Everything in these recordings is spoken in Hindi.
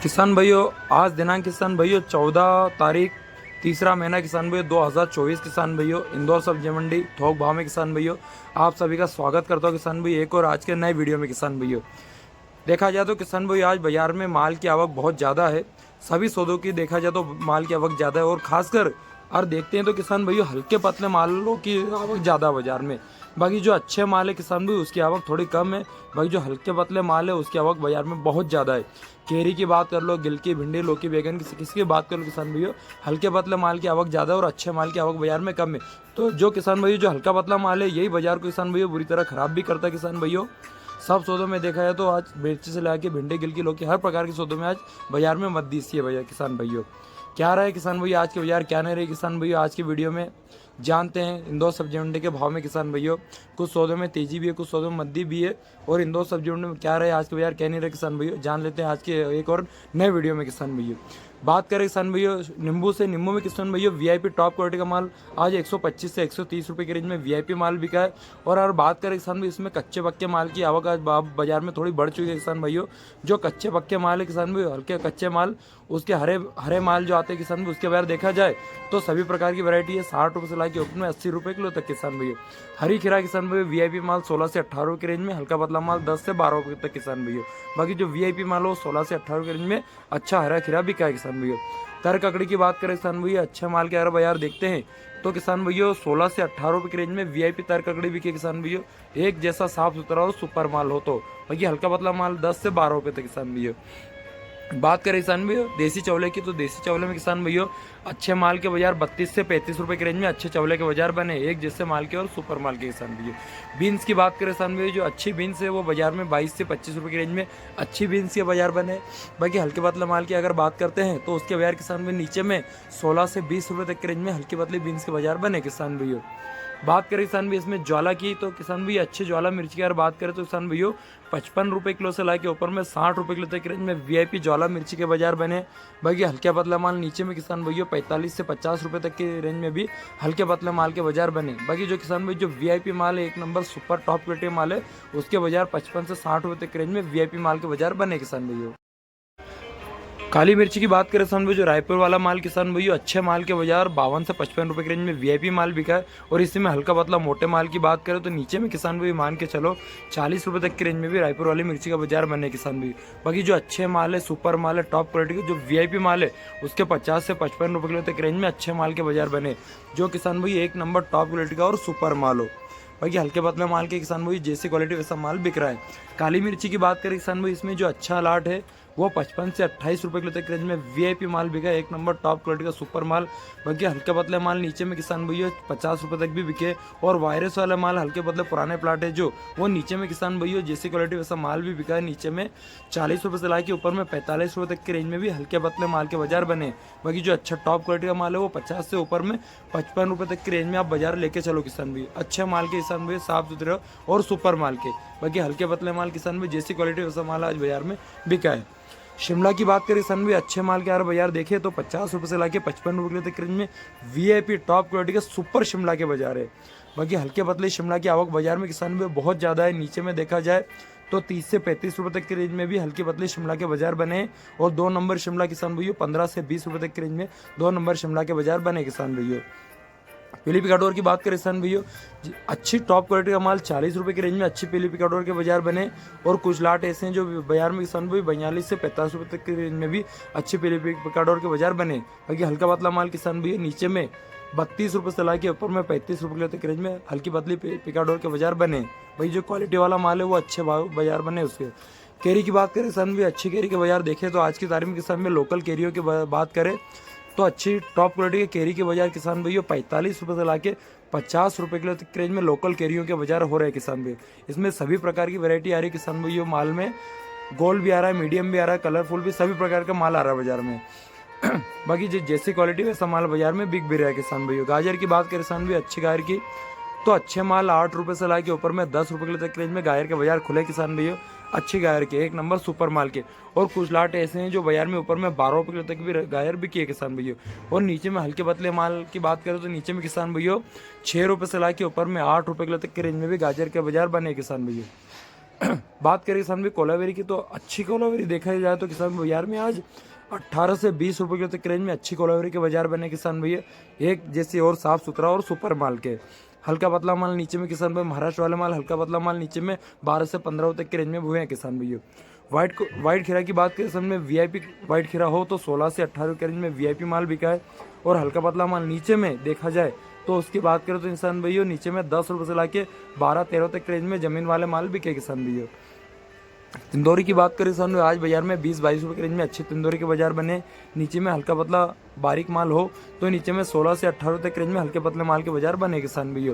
किसान भाइयों, आज दिनांक किसान भाइयों 14 तारीख तीसरा महीना किसान भाइयों 2024। किसान भाइयों, इंदौर सब्जी मंडी थोक भाव में किसान भाइयों आप सभी का स्वागत करता हूं। किसान भाई एक और आज के नए वीडियो में किसान भाइयों देखा जाए तो किसान भाई आज बाजार में माल की आवक बहुत ज़्यादा है। सभी सौदों की देखा जाए तो माल की आवक ज़्यादा है और खासकर और देखते हैं तो किसान भाइयों हल्के पतले मालों की आवक ज़्यादा है बाजार में। बाकी जो अच्छे माल है किसान भाई उसकी आवक थोड़ी कम है। बाकी जो हल्के पतले माल है उसकी आवक बाजार में बहुत ज़्यादा है। केरी की बात कर लो, गिलकी, भिंडी, लौकी, बैगन किसी की बात कर लो किसान भाइयों, हल्के पतले माल की आवक ज़्यादा है और अच्छे माल की आवक बाजार में कम है। तो जो किसान भाइयों जो हल्का पतला माल है यही बाजार को किसान भाइयों बुरी तरह खराब भी करता है। किसान भाइयों सब सौदों में देखा जाए तो आज मिर्ची से लाके भिंडी, गिलकी, लौकी हर प्रकार के सौदों में आज बाजार में मंदी सी है भैया। किसान भाइयों क्या रहा है किसान भैया आज के बाजार क्या नहीं रहे किसान भैया आज की वीडियो में जानते हैं। इंदौर सब्जी मंडी के भाव में किसान भैया कुछ सौदों में तेजी भी है, कुछ सौदों में मंदी भी है। और इंदौर सब्जी मंडी में क्या रहे आज के बाजार क्या नहीं रहे किसान भैया जान लेते हैं आज के एक और नए वीडियो में। किसान भैया बात करें किसान भैया नींबू से, नींबू में किसान भैया वीआईपी टॉप क्वालिटी का माल आज 125 से 130 रुपये की रेंज में वीआईपी माल बिका है। और अगर बात करें किसान भाई इसमें कच्चे पक्के माल की आवक आज बाजार में थोड़ी बढ़ चुकी है। किसान भाइयों जो कच्चे पक्के माल है किसान भाई हल्के कच्चे माल उसके हरे हरे माल जो आते हैं किसान भाई उसके बारे देखा जाए तो सभी प्रकार की वैरायटी है। 60 रुपये से लाके ऊपर में 80 रुपये किलो तक किसान भैया। हरी खीरा किसान भाई वीआईपी माल 16 से 18 रुपये की रेंज में, हल्का पतला माल 10 से 12 रुपये तक किसान भैया। बाकी जो वीआईपी माल हो 16 से 18 रुपये की रेंज में अच्छा हरा खीरा बिका है किसान भैया। तर ककड़ी की बात करें किसान भैया अच्छे माल के अगर बाजार देखते हैं तो किसान भैया 16 से 18 रुपये की रेंज में वीआईपी तर ककड़ी बिके किसान भैया। एक जैसा साफ सुथरा और सुपर माल हो तो बाकी हल्का पतला माल 10 से 12 रुपये तक किसान भैया। बात करें किसान भैया देसी चौले की तो देसी चौले में किसान भैया अच्छे माल के बाजार 32 से 35 रुपये की रेंज में अच्छे चौले के बाजार बने एक जैसे माल के और सुपर माल के किसान भैया। बीन्स की बात करें किसान भैया जो अच्छी बीन्स है वो बाजार में 22 से 25 रुपये की रेंज में अच्छी बीन्स के बाजार बने। बाकी हल्के पतले माल की अगर बात करते हैं तो उसके बाजार किसान भैया नीचे में 16 से 20 रुपये तक की रेंज में हल्के पतले बीन्स के बाजार बने किसान भैया। बात करें किसान भैया इसमें ज्वाला की तो किसान भैया अच्छे ज्वाला मिर्च की अगर बात करें तो किसान भैया 55 रुपये किलो से लाके ऊपर में 60 रुपये किलो तक की रेंज में वीआईपी ज्वाला मिर्ची के बाजार बने। बाकी हल्के पतला माल नीचे में किसान भैया 45 से 50 रुपये तक की रेंज में भी हल्के पतले माल के बाजार बने। बाकी जो किसान भाई जो वीआईपी माल है एक नंबर सुपर टॉप क्वालिटी माल है उसके बाजार 55 से 60 रुपये तक की रेंज में वीआईपी माल के बाजार बने किसान भैया। काली मिर्ची की बात करें किसान भाई जो रायपुर वाला माल किसान भाई अच्छे माल के बाजार 52 से 55 रुपये की रेंज में वीआईपी माल बिका है। और इसी में हल्का पतला मोटे माल की बात करें तो नीचे में किसान भाई मान के चलो 40 रुपये तक की रेंज में भी रायपुर वाली मिर्ची का बाजार बने किसान भाई। बाकी जो अच्छे माल है सुपर माल है टॉप क्वालिटी के जो वीआईपी माल है उसके 50 से 55 रुपये किलो तक की रेंज में अच्छे माल के बाजार बने जो किसान भाई एक नंबर टॉप क्वालिटी का और सुपर माल हो। बाकी हल्के पतले माल के किसान भाई जैसी क्वालिटी वैसा माल बिक रहा है। काली मिर्ची की बात करें किसान भाई इसमें जो अच्छा लाट है वो 55 से 28 रुपये किलो तक रेंज में वीआईपी माल बिका एक नंबर टॉप क्वालिटी का सुपर माल। बाकी हल्के पतले माल नीचे में किसान भैया 50 रुपये तक भी बिके। और वायरस वाला माल हल्के पतले पुराने प्लाट है जो वो नीचे में किसान भैया जैसी क्वालिटी वैसा माल भी बिका है नीचे में 40 रुपये से ला के ऊपर में 45 रुपये तक की रेंज में भी हल्के पतले माल के बाजार बने। बाकी जो अच्छा टॉप क्वालिटी का माल है वो 50 से ऊपर में 55 रुपये तक की रेंज में आप बाजार लेके चलो किसान भैया। अच्छे माल के किसान भैया साफ सुथरे और सुपर माल के। बाकी हल्के पतले माल किसान भैया जैसी क्वालिटी वैसा माल आज बाजार में बिका है। शिमला की बात करें किसान भी अच्छे माल के यार बाजार देखे तो 50 रुपये से लाके 55 रुपये तक रेंज में वीआईपी टॉप क्वालिटी का सुपर शिमला के बाजार है। बाकी हल्के पतले शिमला की आवक बाजार में किसान भी बहुत ज़्यादा है। नीचे में देखा जाए तो 30 से 35 रुपये तक की रेंज में भी हल्के पतले शिमला के बाजार बने। और 2 नंबर शिमला किसान भैया 15 से 20 रुपये तक की रेंज में 2 नंबर शिमला के बाजार बने किसान भैया। पीली पिकाडोर की बात करें किसान भैया अच्छी टॉप क्वालिटी का माल 40 रुपये की रेंज में अच्छी पीली पिकाडोर के बाजार बने। और कुछ लाट ऐसे हैं जो बाजार में किसान भैया 42 से 45 रुपये तक की रेंज में भी अच्छी पीली पिकाडोर के बाजार बने। बाकी हल्का पतला माल किसान भैया नीचे में 32 रुपये से ला के ऊपर में 35 रुपये तक की रेंज में हल्की पतली पिकाडोर के बाजार बने। भाई जो क्वालिटी वाला माल है वो अच्छे बाजार बने उसके। केरी की बात करें किसान भी अच्छी केरी के बाजार देखें तो आज की तारीख में किसान में लोकल केरियों की बात करें तो अच्छी टॉप क्वालिटी के केरी के बाजार किसान भैया 45 रुपये से लाके 50 रुपये किलो तक रेंज में लोकल केरियों के बाजार हो रहे हैं किसान भैया। इसमें सभी प्रकार की वैरायटी आ रही है किसान भैया माल में। गोल्ड भी आ रहा है, मीडियम भी आ रहा है, कलरफुल भी, सभी प्रकार का माल आ रहा है बाजार में। बाकी जैसी क्वालिटी वैसा माल बाजार में बिक भी रहा है किसान भैया। गाजर की बात करें किसान भैया अच्छी गाजर की तो अच्छे माल 8 रुपये से ला के ऊपर में 10 रुपये किलो तक रेंज में गाजर के बाजार खुले किसान भैया। अच्छी गाजर के एक नंबर सुपर माल के। और कुछ लाट ऐसे हैं जो बाजार में ऊपर में 12 रुपये किलो तक भी गाजर बिकी है किसान भैया। और नीचे में हल्के पतले माल की बात करें तो नीचे में किसान भैया 6 रुपये से ला के ऊपर में 8 रुपये किलो तक के रेंज में भी गाजर के बाजार बने किसान भैया। बात करें किसान भाई कोलावेरी की, तो अच्छी कोलावेरी देखा जाए तो किसान बाजार में आज 18 से 20 रुपए के तक रेंज में अच्छी कोलावेरी के बाजार बने किसान भैया। एक जैसे और साफ सुथरा और सुपर माल के, हल्का पतला माल नीचे में किसान भाई, महाराष्ट्र वाले माल हल्का पतला माल नीचे में 12 से 15 तक के रेंज में हुए हैं किसान भैया। वाइट खीरा की बात करें किसान में, वीआईपी वाइट खीरा हो तो 16 से 18 के रेंज में वीआईपी माल बिका है। और हल्का पतला माल नीचे में देखा जाए तो उसकी बात करें तो इंसान भैया नीचे में 10 रुपये से लाके 12-13 तक रेंज में जमीन वाले माल बिके किसान भैया। तिंदौरी की बात करें किसान आज बाजार में 20-22 रुपये के रेंज में अच्छे तिंदौरी के बाजार बने। नीचे में हल्का पतला बारीक माल हो तो नीचे में 16 से 18 तक रेंज में हल्के पतले माल के बाजार बने किसान भैया।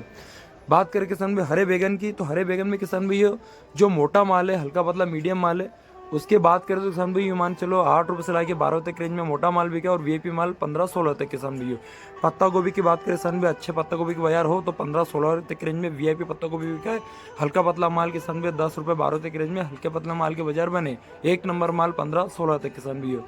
बात करें किसान भाई हरे बैगन की, तो हरे बैगन में किसान भैया जो मोटा माल है, हल्का पतला मीडियम माल है, उसके बात करें तो किसान भाई मान चलो 8 रुपये से लाके 12 तक रेंज में मोटा माल बिका और वीआईपी माल 15-16 तक किसान भैया। पत्ता गोभी की बात करें किसान भाई, अच्छे पत्ता गोभी के बाजार हो तो 15-16 तक रेंज में वीआईपी पत्ता गोभी बिका है। हल्का पतला माल किसान भाई 10 रुपये 12 तक रेंज में हल्के पतला माल के बाजार बने। एक नंबर माल 15-16 तक किसान भैया।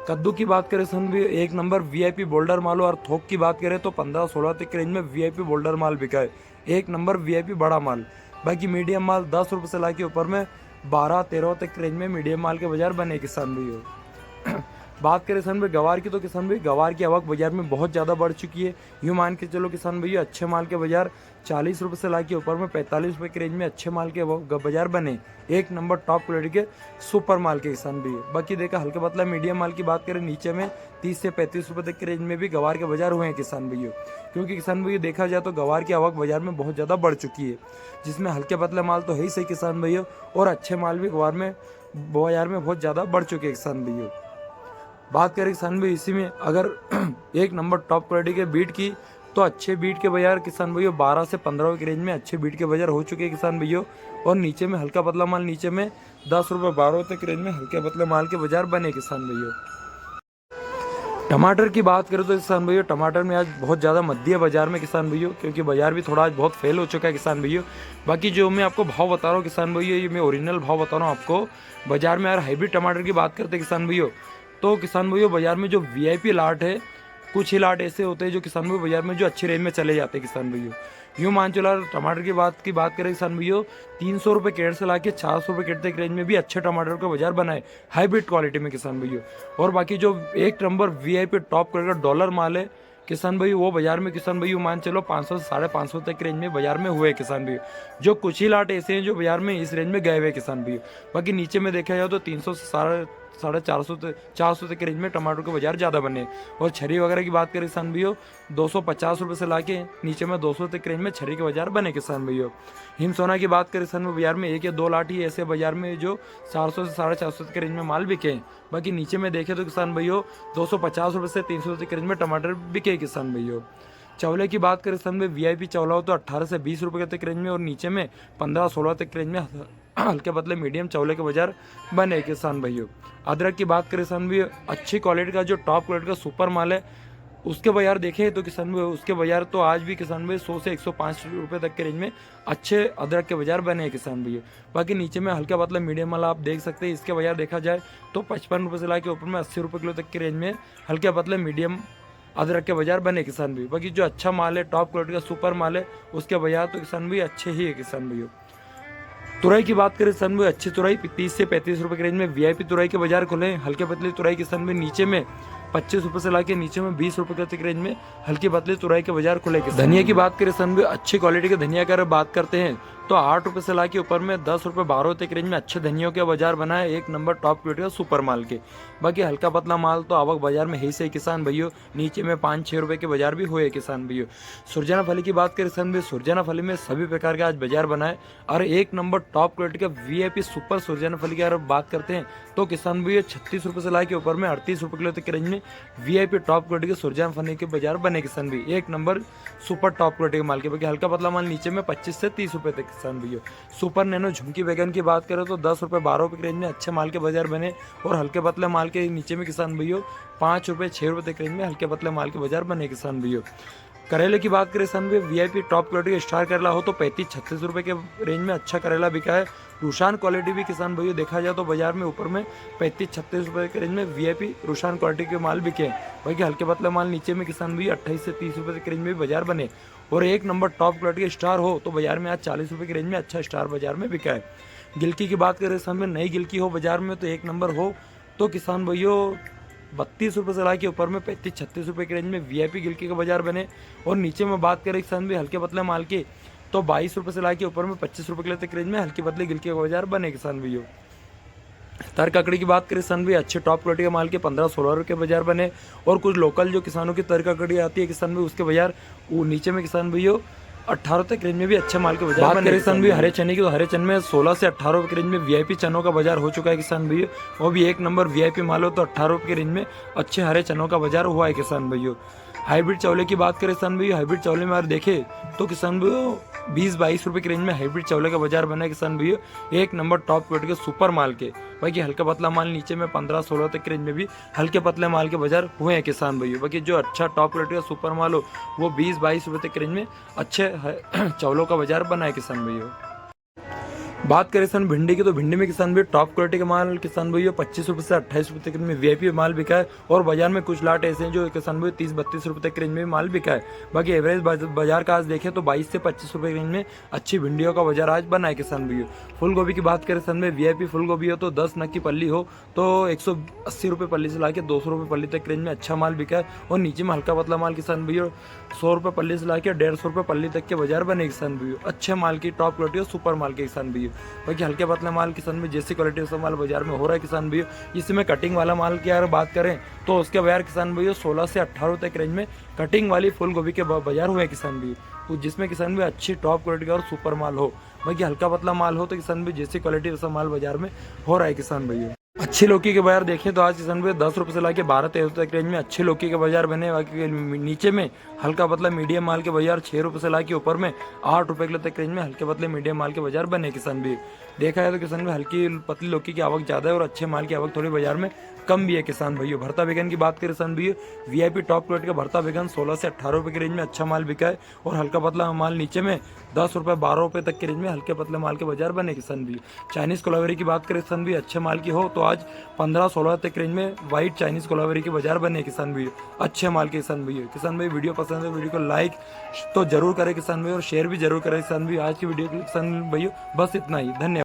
कद्दू की बात करें किसान भैया, एक नंबर वीआईपी बोल्डर माल हो। और थोक की बात करें तो 15-16 तक के रेंज में वीआईपी बोल्डर माल बिका है। एक नंबर वीआईपी बड़ा माल। बाकी मीडियम माल 10 रुपये से लाके ऊपर में 12-13 तक रेंज में मीडियम माल के बाजार बने किसान भैया। बात करें किसान भाई गवार की, तो किसान भाई गवार की आवक बाजार में बहुत ज़्यादा बढ़ चुकी है। यूँ मान के चलो किसान भैया अच्छे माल के बाजार 40 रुपये से लाके ऊपर में 45 रुपये के रेंज में अच्छे माल के बाजार बने। एक नंबर टॉप क्वालिटी के सुपर माल के किसान भैया। बाकी देखा हल्के पतला मीडियम माल की बात करें नीचे में 30 से 35 रुपये तक के रेंज में भी गवार के बाजार हुए हैं किसान भैया। क्योंकि किसान भैया देखा जाए तो गवार की आवक बाजार में बहुत ज़्यादा बढ़ चुकी है, जिसमें हल्के पतले माल तो है ही सही किसान भैया, और अच्छे माल भी गवार में बाजार में बहुत ज़्यादा बढ़ चुके हैं किसान भैया। बात करें किसान भाई इसी में अगर एक नंबर टॉप क्वालिटी के बीट की, तो अच्छे बीट के बाजार किसान भैया 12 से 15 के रेंज में अच्छे बीट के बाजार हो चुके हैं किसान भैया। और नीचे में हल्का पतला माल नीचे में 10 रुपये 12 तक रेंज में हल्के पतले माल के बाजार बने किसान भैया। टमाटर की बात करें तो किसान भैया टमाटर में आज बहुत ज़्यादा मध्य बाजार में किसान भैया, क्योंकि बाजार भी थोड़ा आज बहुत फेल हो चुका है किसान भैया। बाकी जो मैं आपको भाव बता रहा हूँ किसान भैया, ये मैं ओरिजिनल भाव बता रहा हूँ आपको। बाजार में यार हाइब्रिड टमाटर की बात करते हैं किसान भैया, तो किसान भैया बाजार में जो वीआईपी लाट है, कुछ ही लाट ऐसे होते हैं जो किसान भैया बाजार में जो अच्छी रेंज में चले जाते हैं किसान भैया। यूँ मान चलो टमाटर की बात करें किसान भैया, 300 रुपये केट से लाके 400 रुपये केट तक रेंज में भी अच्छे टमाटर का बाजार बनाए हाइब्रिड क्वालिटी में किसान भैया। और बाकी जो एक नंबर वीआईपी टॉप क्वालिटी का डॉलर माल है किसान भाई, वो बाजार में किसान भाई मान चलो 500 से 550 तक रेंज में बाजार में हुए किसान भाई। जो कुछ ही लाट ऐसे हैं जो बाजार में इस रेंज में गए हुए किसान भाई। बाकी नीचे में देखा जाए तो 300 से 450 तक के रेंज में टमाटर के बाजार ज़्यादा बने। और छरी वगैरह की बात करें किसान भैया, 250 रुपये से लाके नीचे में 200 तक रेंज में छरी के बाजार बने किसान भैया। हिम सोना की बात करें किसान बाजार में 1 या 2 लाट ही ऐसे बाजार में जो 400 से 450 के रेंज में माल बिके हैं। बाकी नीचे में देखे तो किसान भैया 250 रुपये से 300 तक के रेंज में टमाटर बिके किसान भैया। चौले की बात करें किसान भाई, वीआईपी चौला हो तो 18 से 20 रुपये तक रेंज में, और नीचे में 15-16 तक रेंज में हल्के पतले मीडियम चौले के बाजार बने किसान भैया। अदरक की बात करें किसान भाई, अच्छी क्वालिटी का जो टॉप क्वालिटी का सुपर माल है उसके बाजार देखें तो किसान भाई उसके बाजार तो आज भी किसान भाई 100 से 105 रुपये तक के रेंज में अच्छे अदरक के बाजार बने हैं किसान भैया। बाकी नीचे में हल्का पतला मीडियम माल आप देख सकते हैं, इसके बाजार देखा जाए तो 55 रुपये से लाके ऊपर में 80 रुपये किलो तक के रेंज में हल्के पतले मीडियम अदरक के बाजार बने किसान भी। बाकी जो अच्छा माल है टॉप क्वालिटी का सुपर माल है उसके बाजार तो किसान भी अच्छे ही है किसान भैया। तुरई की बात करें किसान भाई, अच्छी तुरई 30 से 35 रुपये के रेंज में वीआईपी तुरई के बाजार खुले। हल्के पतली तुरई किसान भाई नीचे में 25 रुपये से लाके नीचे में 20 रुपये के रेंज में हल्की पतली तुरई के बाजार खुले। धनिया की बात करें किसान भाई, अच्छी क्वालिटी के धनिया की बात करते हैं तो 8 रुपये से लाके ऊपर में 10 रुपये 12 तक रेंज में अच्छे धनियों के बाजार बना है। एक नंबर टॉप क्वालिटी का सुपर माल के। बाकी हल्का पतला माल तो आवक बाजार में है ही सही किसान भैया, नीचे में 5-6 रुपये के बाजार भी हुए किसान भैया। सुरजना फली की बात करें किसान भाई, सुरजना फली में सभी प्रकार के आज बाजार बनाए और एक नंबर टॉप क्वालिटी का वीआईपी सुपर सुरजना फली की अगर बात करते हैं तो किसान भैया 36 रुपये से लाके ऊपर में 38 रुपये किलो तक के रेंज में वीआईपी टॉप क्वालिटी के सुरजना फली के बाजार बने किसान भैया। एक नंबर सुपर टॉप क्वालिटी के माल के। बाकी हल्का पतला माल नीचे में 25 से 30 रुपये तक किसान भैया। सुपर नैनो झुमकी बैगन की बात करें तो 10 रुपये 12 रुपये के रेंज में अच्छे माल के बाजार बने और हल्के पतले माल के नीचे में किसान भैया 5 रुपये 6 रुपये तक रेंज में हल्के पतले माल के बाजार बने किसान भैया। करेले की बात करें किसान भैया, वीआईपी टॉप क्वालिटी का स्टार करेला हो तो 35-36 रुपये के रेंज में अच्छा करेला बिका है। रूशान क्वालिटी भी किसान भैया देखा जाए तो बाजार में ऊपर में 35-36 रुपये के रेंज में वीआईपी रूशान क्वालिटी के माल बिके हैं। बाकी हल्के पतले माल नीचे में किसान भैया 28 से 30 रुपये के रेंज में बाजार बने और एक नंबर टॉप क्वालिटी के स्टार हो तो बाजार में आज 40 रुपये के रेंज में अच्छा स्टार बाजार में बिका है। गिलकी की बात करें किसान भाई, नई गिलकी हो बाजार में तो एक नंबर हो तो किसान भाइयों 32 रुपये से ला के ऊपर में 35-36 रुपये की रेंज में वीआईपी गिलकी का बाजार बने। और नीचे में बात करें किसान भाई हल्के पतले माल की तो 22 रुपये से ला के ऊपर में 25 रुपये किलो तक रेंज में हल्की पतली गिलकी का बाजार बने किसान भाइयों। तर ककड़ी की बात करें किसान भाई, अच्छे टॉप क्वालिटी के माल के 15-16 रुपये बाजार बने। और कुछ लोकल जो किसानों की तर ककड़ी आती है किसान भाई, उसके बाजार वो नीचे में किसान भाइयों 18 तक रेंज में भी अच्छे माल के बाजार बने। किसान भाई हरे चने की तो हरे चने में 16 से 18 रुपये की रेंज में वीआईपी चनों का बाजार हो चुका है किसान भाइयों। वो भी एक नंबर वीआईपी माल हो तो 18 रुपये की रेंज में अच्छे हरे चनों का बाजार हुआ है किसान भाइयों। हाइब्रिड चावले की बात करें किसान भाइयों, हाइब्रिड चावले में अगर देखे तो किसान भाइयों 20-22 रुपये की रेंज में हाइब्रिड चावले का बाजार बना है किसान भाइयों। एक नंबर टॉप क्वालिटी के सुपर माल के, बाकी हल्का पतला माल नीचे में 15-16 तक की रेंज में भी हल्के पतले माल के बाजार हुए हैं किसान भाइयों। बाकी जो अच्छा टॉप क्वालिटी का सुपर माल हो वो 20-22 रुपये तक की रेंज में अच्छे चावलों का बाजार बना है किसान भाइयों। बात करें किसान भिंडी की तो भिंडी में किसान भाई टॉप क्वालिटी के माल किसान भाई 25 रुपये से 28 रुपये तक में वीआईपी माल बिका है। और बाजार में कुछ लाट ऐसे हैं जो किसान भाई 30-32 रुपये तक की रेंज में माल बिका है। बाकी एवरेज बाजार का आज देखें तो 22 से 25 रुपये की रेंज में अच्छी भिंडियों का बाजार आज बना है किसान भाई। फूल गोभी की बात करें किसान भाई, वीआईपी फूल गोभी हो तो 10 नग की पल्ली हो तो 180 रुपये पल्ली से ला के 200 रुपये पल्ली तक रेंज में अच्छा माल बिका है। और नीचे में हल्का पतला माल किसान भाई 100 रुपये पल्ली से ला के 150 रुपये पल्ली तक के बाजार बने किसान भाई। अच्छे माल की टॉप क्वालिटी और सुपर माल के किसान भाई। बाकी हल्के पतले माल किसान में जैसी क्वालिटी का माल बाजार में हो रहा है किसान भाई। इसमें कटिंग वाला माल की अगर बात करें तो उसके बाजार किसान भाई 16 से 18 तक रेंज में कटिंग वाली फूल गोभी के बाजार हुए किसान भाई, तो जिसमें किसान भाई अच्छी टॉप क्वालिटी का और सुपर माल हो। बाकी हल्का पतला माल हो तो किसान भाई जैसी क्वालिटी वैसा माल बाजार में हो रहा है किसान भाई। अच्छी लौकी के बाजार देखें तो आज किसान भाई 10 रुपये से ला के 12-13 तक रेंज में अच्छी लौकी के बाजार बने। बाकी नीचे में हल्का पतला मीडियम माल के बाजार 6 रुपये से ला के ऊपर में 8 रुपये किलो तक रेंज में हल्के पतले मीडियम माल के बाजार बने किसान भाई। देखा है तो किसान भाई हल्की पतली लौकी की आवक ज़्यादा है और अच्छे माल की आवक थोड़ी बाजार में कम भी है किसान भाइयों। भरता बैगन की बात करें किसान भाइयों, वीआईपी टॉप क्वालिटी का भरता बैगन 16 से 18 रुपये की रेंज में अच्छा माल बिका है। और हल्का पतला माल नीचे में 10 रुपये 12 रुपये तक की रेंज में हल्के पतले माल के बाजार बने किसान भाइयों। चाइनीज़ कोलावेरी की बात करें किसान भाई, अच्छे माल की हो तो आज 15-16 तक रेंज में वाइट चाइनीज़ कोलावेरी के बाजार बने किसान भाइयों, अच्छे माल के किसान भाइयों। किसान भाई वीडियो पसंद है वीडियो को लाइक तो जरूर करें किसान भाई और शेयर भी जरूर करें किसान भाई। आज की वीडियो के किसान भाइयों बस इतना ही, धन्यवाद।